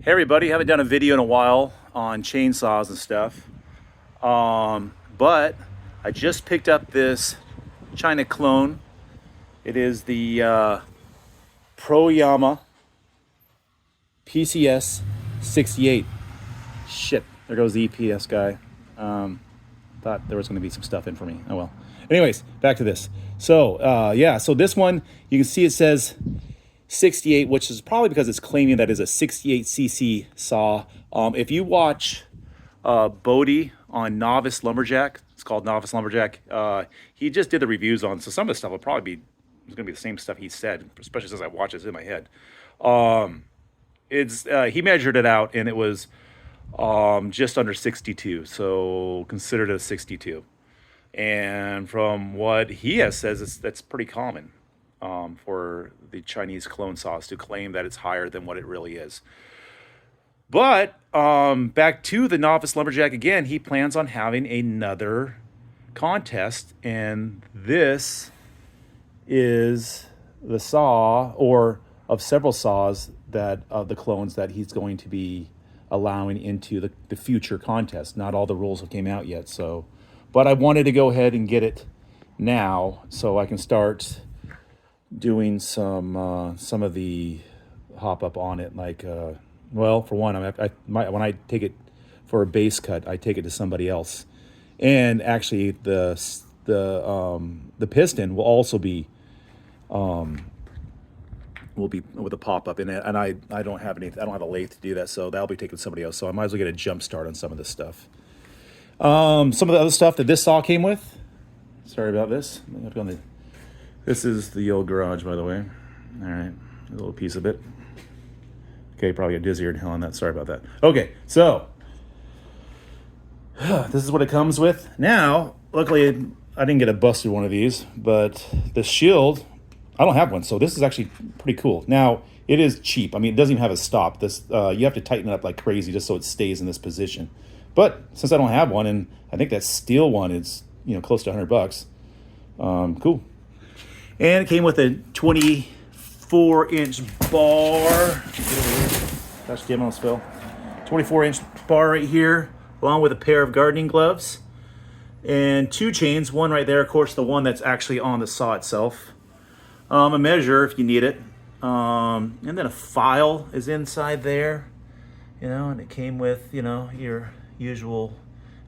Hey everybody, haven't done a video in a while on chainsaws and stuff. But I just picked up this China clone. It is the Proyama PCS68. Shit, there goes the EPS guy. Thought there was going to be some stuff in for me. Oh well. Anyways, back to this. So yeah, so this one, you can see it says 68, which is probably because it's claiming that is a 68cc saw. If you watch Bodie on Novice Lumberjack, it's called Novice Lumberjack, he just did the reviews on, so some of the stuff will probably be, it's going to be the same stuff he said, especially since I watch it in my head. He measured it out and it was just under 62, so considered a 62. And from what he has says, that's pretty common for the Chinese clone saws to claim that it's higher than what it really is. But back to the Novice Lumberjack again, he plans on having another contest, and this is the saw, or of several saws that of the clones that he's going to be allowing into the future contest. Not all the rules have came out yet, so, but I wanted to go ahead and get it now so I can start doing some of the hop up on it. Like, well, for one, when I take it for a base cut, I take it to somebody else, and actually the piston will also be with a pop up in it, and I don't have a lathe to do that, so that'll be taken to somebody else. So I might as well get a jump start on some of this stuff. Some of the other stuff that this saw came with. Sorry about this. This is the old garage, by the way. All right, a little piece of it. Okay, probably get dizzier than hell on that. Sorry about that. Okay, so this is what it comes with. Now, luckily, I didn't get a busted one of these, but the shield, I don't have one, so this is actually pretty cool. Now, it is cheap. I mean, it doesn't even have a stop. This you have to tighten it up like crazy just so it stays in this position. But since I don't have one, and I think that steel one is close to $100, cool. And it came with a 24-inch bar. Gosh, damn, I'll spill. 24-inch bar right here, along with a pair of gardening gloves and two chains. One right there, of course, the one that's actually on the saw itself. A measure if you need it, and then a file is inside there. And it came with your usual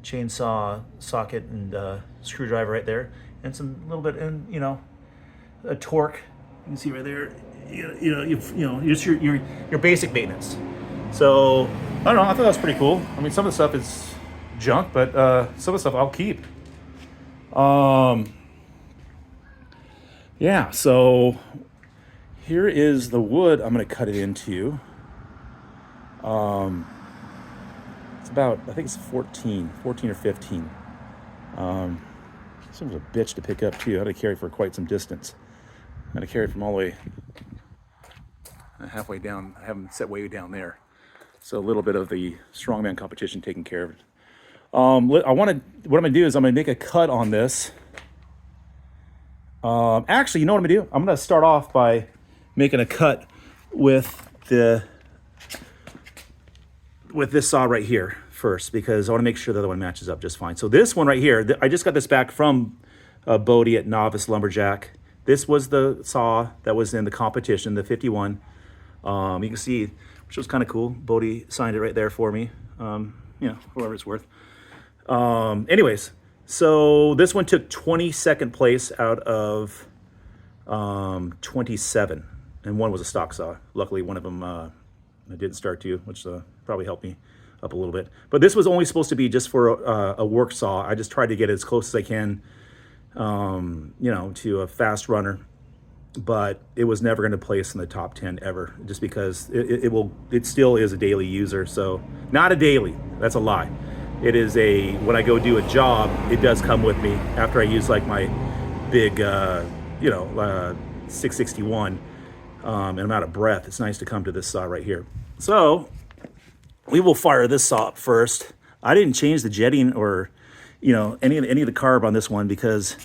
chainsaw socket and screwdriver right there, and some little bit in a torque. You can see right there. Just your basic maintenance. So I don't know. I thought that was pretty cool. I mean, some of the stuff is junk, but some of the stuff I'll keep. Yeah. So here is the wood I'm going to cut it into. It's about, I think it's 14 or 15. This one's a bitch to pick up too. I had to carry for quite some distance. I had to carry it from all the way halfway down. I have them set way down there. So a little bit of the strongman competition taken care of. What I'm going to do is I'm going to make a cut on this. Actually, you know what I'm going to do? I'm going to start off by making a cut with this saw right here first, because I want to make sure the other one matches up just fine. So this one right here, I just got this back from Bodie at Novice Lumberjack. This was the saw that was in the competition, the 51. You can see, which was kind of cool. Bodie signed it right there for me. Whatever it's worth. Anyways, so this one took 22nd place out of 27, and one was a stock saw. Luckily, one of them I didn't start to, which probably helped me up a little bit. But this was only supposed to be just for a work saw. I just tried to get it as close as I can, to a fast runner, but it was never going to place in the top 10 ever, just because it still is a daily user. So not a daily, that's a lie. It is when I go do a job, it does come with me after I use like my big 661, and I'm out of breath. It's nice to come to this saw right here. So we will fire this saw up first. I didn't change the jetting or any of the carb on this one, because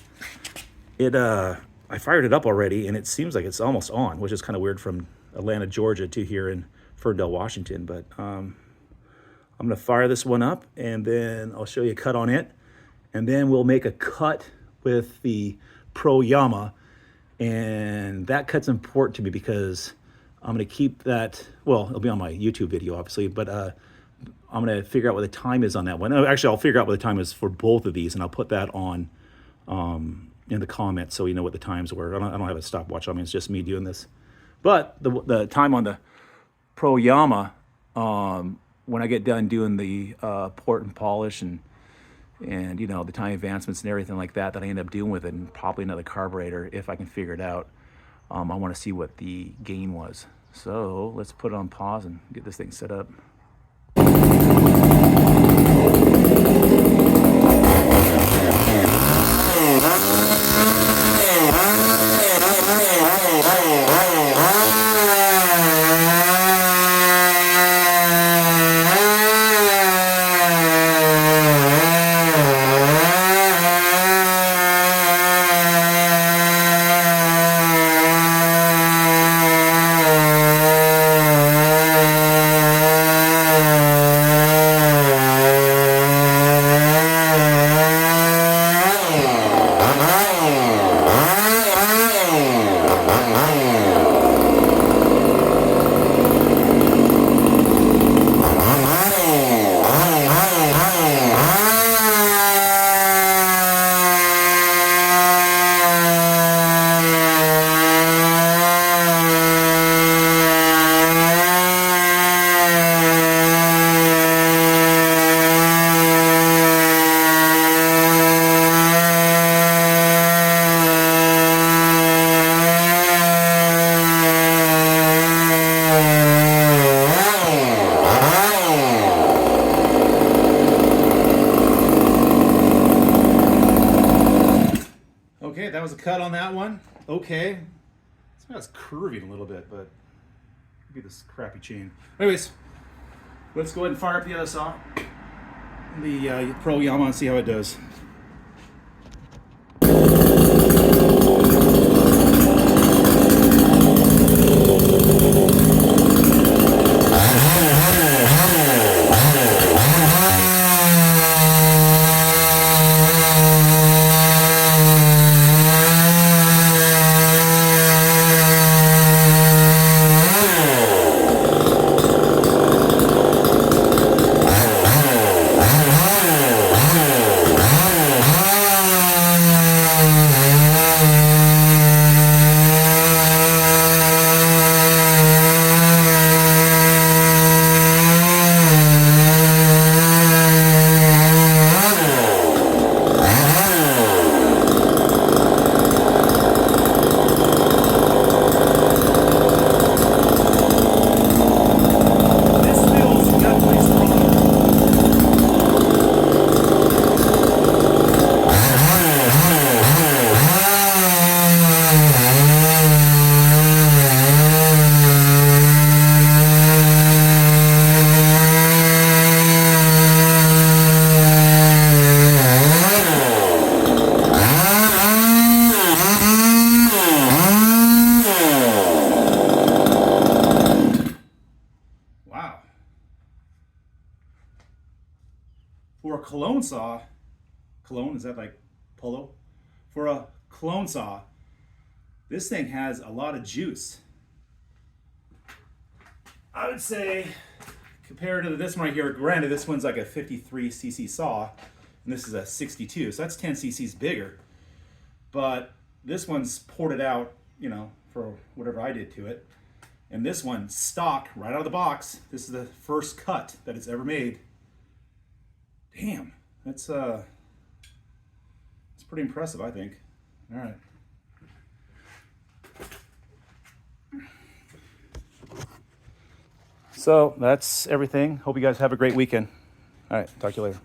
I fired it up already and it seems like it's almost on, which is kind of weird from Atlanta, Georgia to here in Ferndale, Washington. But I'm gonna fire this one up, and then I'll show you a cut on it, and then we'll make a cut with the Proyama. And that cut's important to me because I'm gonna keep that, well, it'll be on my YouTube video, obviously, but I'm gonna figure out what the time is on that one. Actually, I'll figure out what the time is for both of these, and I'll put that on in the comments so you know what the times were. I don't have a stopwatch on me, it's just me doing this. But the time on the Proyama, when I get done doing the port and polish and you know, the time advancements and everything like that I end up doing with it, and probably another carburetor if I can figure it out. I want to see what the gain was. So let's put it on pause and get this thing set up. Okay, that was a cut on that one. Okay. It's curving a little bit, but maybe this crappy chain. Anyways, let's go ahead and fire up the other saw. The Proyama, and see how it does. For a clone saw, clone, is that like polo? For a clone saw, this thing has a lot of juice. I would say, compared to this one right here, granted this one's like a 53cc saw, and this is a 62, so that's 10 cc's bigger. But this one's ported out, you know, for whatever I did to it. And this one, stock, right out of the box. This is the first cut that it's ever made. Damn, that's pretty impressive, I think. All right. So that's everything. Hope you guys have a great weekend. All right, talk to you later.